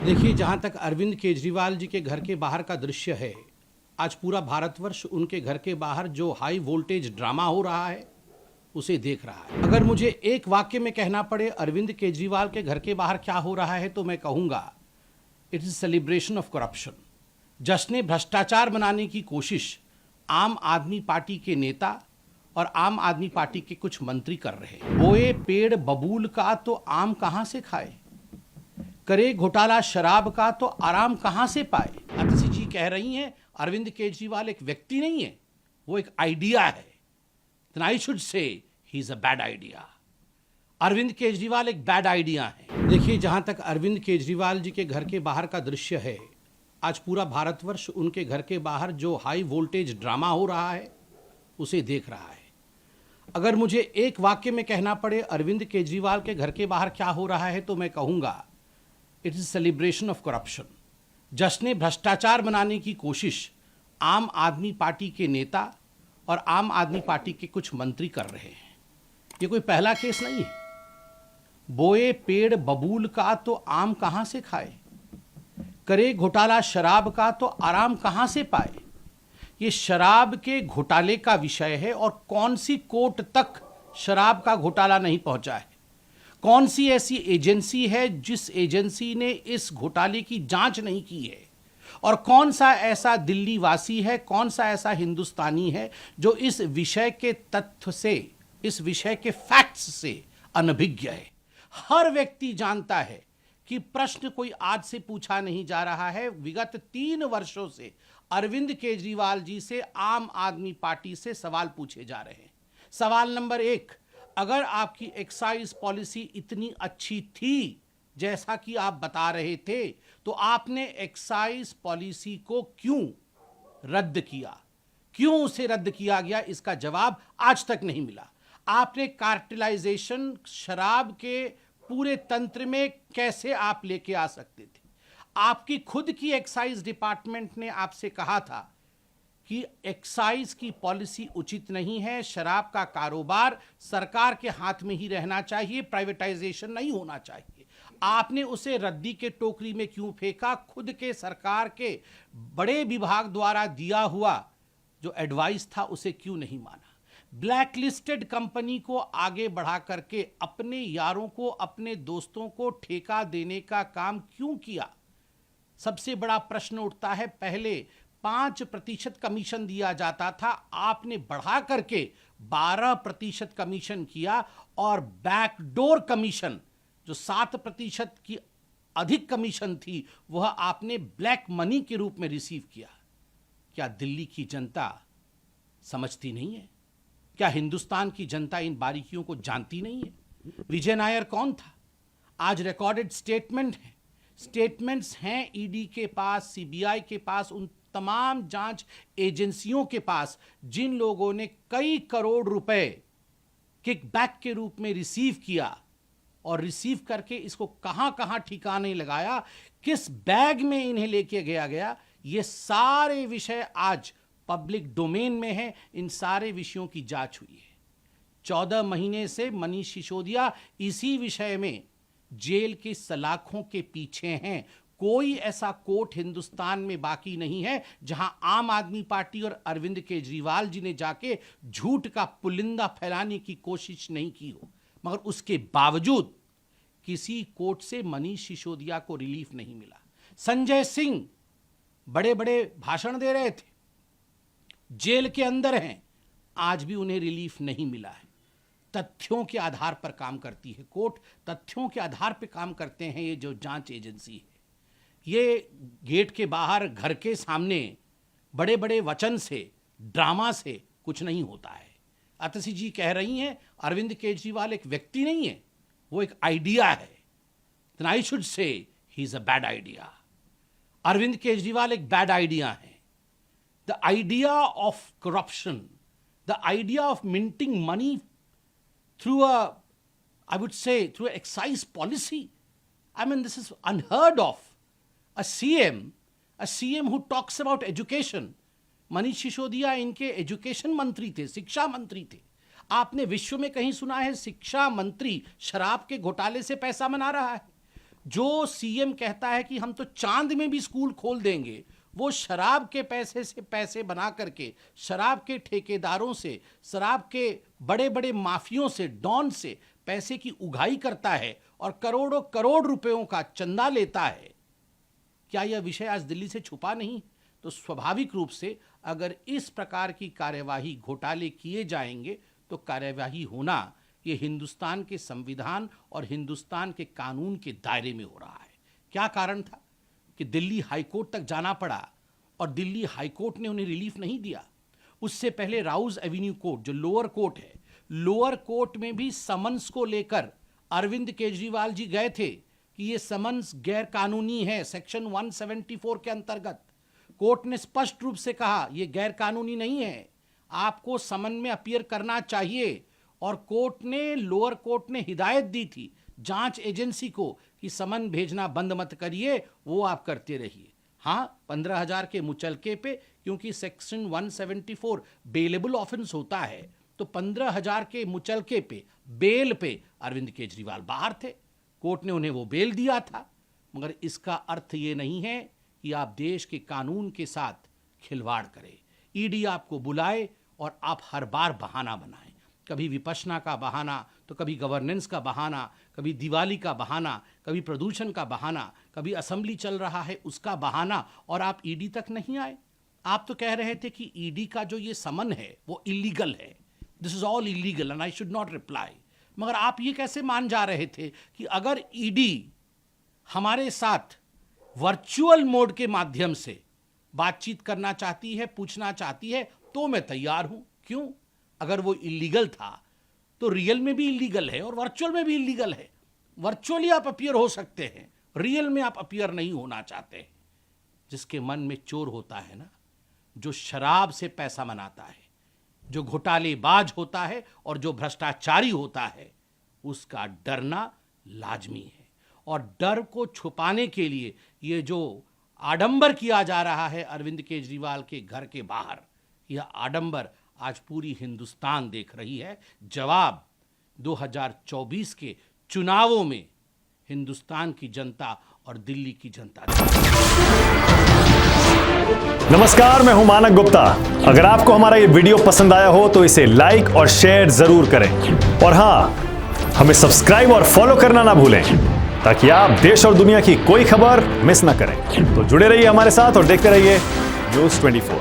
देखिए, जहाँ तक अरविंद केजरीवाल जी के घर के बाहर का दृश्य है, आज पूरा भारतवर्ष उनके घर के बाहर जो हाई वोल्टेज ड्रामा हो रहा है उसे देख रहा है। अगर मुझे एक वाक्य में कहना पड़े अरविंद केजरीवाल के घर के बाहर क्या हो रहा है तो मैं कहूँगा, it is celebration of corruption. जश्न भ्रष्टाचार बनाने की कोशिश आम आदमी पार्टी के नेता और आम आदमी पार्टी के कुछ मंत्री कर रहे हैं। बोए पेड़ बबूल का तो आम कहाँ से खाए, करे घोटाला शराब का तो आराम कहां से पाए। अतिशी जी कह रही हैं अरविंद केजरीवाल एक व्यक्ति नहीं है, वो एक आइडिया है। Then I should say he is a bad idea. Arvind Kejriwal एक बैड आइडिया है। देखिए, जहां तक अरविंद केजरीवाल जी के घर के बाहर का दृश्य है, आज पूरा भारतवर्ष उनके घर के बाहर जो हाई वोल्टेज ड्रामा हो रहा है उसे देख रहा है। अगर मुझे एक वाक्य में कहना पड़े अरविंद केजरीवाल के घर के बाहर क्या हो रहा है तो मैं कहूँगा, it is celebration of corruption. जश्न भ्रष्टाचार बनाने की कोशिश आम आदमी पार्टी के नेता और आम आदमी पार्टी के कुछ मंत्री कर रहे हैं। ये कोई पहला केस नहीं है। बोए पेड़ बबूल का तो आम कहां से खाए, करे घोटाला शराब का तो आराम कहां से पाए। ये शराब के घोटाले का विषय है और कौन सी कोर्ट तक शराब का घोटाला नहीं पहुंचा है। कौन सी ऐसी एजेंसी है जिस एजेंसी ने इस घोटाले की जांच नहीं की है, और कौन सा ऐसा दिल्ली वासी है, कौन सा ऐसा हिंदुस्तानी है जो इस विषय के तथ्य से, इस विषय के फैक्ट्स से अनभिज्ञ है। हर व्यक्ति जानता है कि प्रश्न कोई आज से पूछा नहीं जा रहा है। विगत 3 वर्षों से अरविंद केजरीवाल जी से आम आदमी पार्टी से सवाल पूछे जा रहे हैं। सवाल नंबर 1, अगर आपकी एक्साइज पॉलिसी इतनी अच्छी थी जैसा कि आप बता रहे थे, तो आपने एक्साइज पॉलिसी को क्यों रद्द किया, क्यों उसे रद्द किया गया, इसका जवाब आज तक नहीं मिला। आपने कार्टेलाइजेशन शराब के पूरे तंत्र में कैसे आप लेके आ सकते थे। आपकी खुद की एक्साइज डिपार्टमेंट ने आपसे कहा था कि एक्साइज की पॉलिसी उचित नहीं है, शराब का कारोबार सरकार के हाथ में ही रहना चाहिए, प्राइवेटाइजेशन नहीं होना चाहिए। आपने उसे रद्दी के टोकरी में क्यों फेंका। खुद के सरकार के बड़े विभाग द्वारा दिया हुआ जो एडवाइस था उसे क्यों नहीं माना। ब्लैक लिस्टेड कंपनी को आगे बढ़ा करके अपने यारों को, अपने दोस्तों को ठेका देने का काम क्यों किया। सबसे बड़ा प्रश्न उठता है, पहले 5% कमीशन दिया जाता था, आपने बढ़ा करके 12% कमीशन किया, और बैकडोर कमीशन जो 7% की अधिक कमीशन थी वह आपने ब्लैक मनी के रूप में रिसीव किया। क्या दिल्ली की जनता समझती नहीं है? क्या हिंदुस्तान की जनता इन बारीकियों को जानती नहीं है? विजय नायर कौन था? आज रिकॉर्डेड स्टेटमेंट है, स्टेटमेंट्स हैं ईडी के पास, सीबीआई के पास, उन तमाम जांच एजेंसियों के पास जिन लोगों ने कई करोड़ रुपए किकबैक के रूप में रिसीव किया, और रिसीव करके इसको कहां कहां ठिकाने लगाया, किस बैग में इन्हें लेके गया। ये सारे विषय आज पब्लिक डोमेन में है। इन सारे विषयों की जांच हुई है। 14 महीने से मनीष सिसोदिया इसी विषय में जेल की सलाखों के पीछे हैं। कोई ऐसा कोर्ट हिंदुस्तान में बाकी नहीं है जहां आम आदमी पार्टी और अरविंद केजरीवाल जी ने जाके झूठ का पुलिंदा फैलाने की कोशिश नहीं की हो, मगर उसके बावजूद किसी कोर्ट से मनीष सिसोदिया को रिलीफ नहीं मिला। संजय सिंह बड़े बड़े भाषण दे रहे थे, जेल के अंदर हैं, आज भी उन्हें रिलीफ नहीं मिला है। तथ्यों के आधार पर काम करती है कोर्ट, तथ्यों के आधार पर काम करते हैं ये जो जांच एजेंसी है। ये गेट के बाहर, घर के सामने बड़े बड़े वचन से, ड्रामा से कुछ नहीं होता है। अतिशी जी कह रही हैं अरविंद केजरीवाल एक व्यक्ति नहीं है, वो एक आइडिया है। Then I should say he is a bad idea. Arvind Kejriwal एक बैड आइडिया है। The idea of corruption, the idea of minting money through I would say through excise policy. I mean, this is unheard of. A CM who talks about education. Manish Sisodia इनके education मंत्री थे, शिक्षा मंत्री थे। आपने विश्व में कहीं सुना है शिक्षा मंत्री शराब के घोटाले से पैसा बना रहा है? जो सीएम कहता है कि हम तो चांद में भी स्कूल खोल देंगे, वो शराब के पैसे से पैसे बना करके, शराब के ठेकेदारों से, शराब के बड़े बड़े माफियों से, डॉन से पैसे की उगाही करता है और करोड़ों करोड़ रुपयों का चंदा लेता है। क्या यह विषय आज दिल्ली से छुपा नहीं? तो स्वाभाविक रूप से अगर इस प्रकार की कार्यवाही, घोटाले किए जाएंगे तो कार्यवाही होना ये हिंदुस्तान के संविधान और हिंदुस्तान के कानून के दायरे में हो रहा है। क्या कारण था कि दिल्ली हाईकोर्ट तक जाना पड़ा और दिल्ली हाईकोर्ट ने उन्हें रिलीफ नहीं दिया? उससे पहले राउज एवेन्यू कोर्ट, जो लोअर कोर्ट है, लोअर कोर्ट में भी समन्स को लेकर अरविंद केजरीवाल जी गए थे कि ये समन्स गैर कानूनी है। सेक्शन 174 के अंतर्गत कोर्ट ने स्पष्ट रूप से कहा यह गैर कानूनी नहीं है, आपको समन में अपीयर करना चाहिए। और कोर्ट ने, लोअर कोर्ट ने हिदायत दी थी जांच एजेंसी को कि समन भेजना बंद मत करिए, वो आप करते रहिए। हाँ, 15,000 के मुचलके पे, क्योंकि सेक्शन 174 बेलेबल ऑफेंस होता है, तो 15,000 के मुचलके पे, बेल पे अरविंद केजरीवाल बाहर थे। कोर्ट ने उन्हें वो बेल दिया था। मगर इसका अर्थ ये नहीं है कि आप देश के कानून के साथ खिलवाड़ करें। ईडी आपको बुलाए और आप हर बार बहाना बनाएं, कभी विपश्यना का बहाना, तो कभी गवर्नेंस का बहाना, कभी दिवाली का बहाना, कभी प्रदूषण का बहाना, कभी असेंबली चल रहा है उसका बहाना, और आप ईडी तक नहीं आए। आप तो कह रहे थे कि ईडी का जो ये समन है वो इलीगल है, this is all illegal and I should not reply. मगर आप ये कैसे मान जा रहे थे कि अगर ईडी हमारे साथ वर्चुअल मोड के माध्यम से बातचीत करना चाहती है, पूछना चाहती है, तो मैं तैयार हूं। क्यों? अगर वो इलीगल था तो रियल में भी इलीगल है और वर्चुअल में भी इलीगल है। वर्चुअली आप अपीयर हो सकते हैं, रियल में आप अपीयर नहीं होना चाहते। जिसके मन में चोर होता है ना, जो शराब से पैसा बनाता है, जो घोटालेबाज होता है और जो भ्रष्टाचारी होता है, उसका डरना लाजमी है। और डर को छुपाने के लिए ये जो आडंबर किया जा रहा है अरविंद केजरीवाल के घर के बाहर, यह आडंबर आज पूरी हिंदुस्तान देख रही है। जवाब 2024 के चुनावों में हिंदुस्तान की जनता और दिल्ली की जनता। नमस्कार, मैं हूं मानक गुप्ता। अगर आपको हमारा ये वीडियो पसंद आया हो तो इसे लाइक और शेयर जरूर करें, और हां, हमें सब्सक्राइब और फॉलो करना ना भूलें ताकि आप देश और दुनिया की कोई खबर मिस ना करें। तो जुड़े रहिए हमारे साथ और देखते रहिए न्यूज़ 24।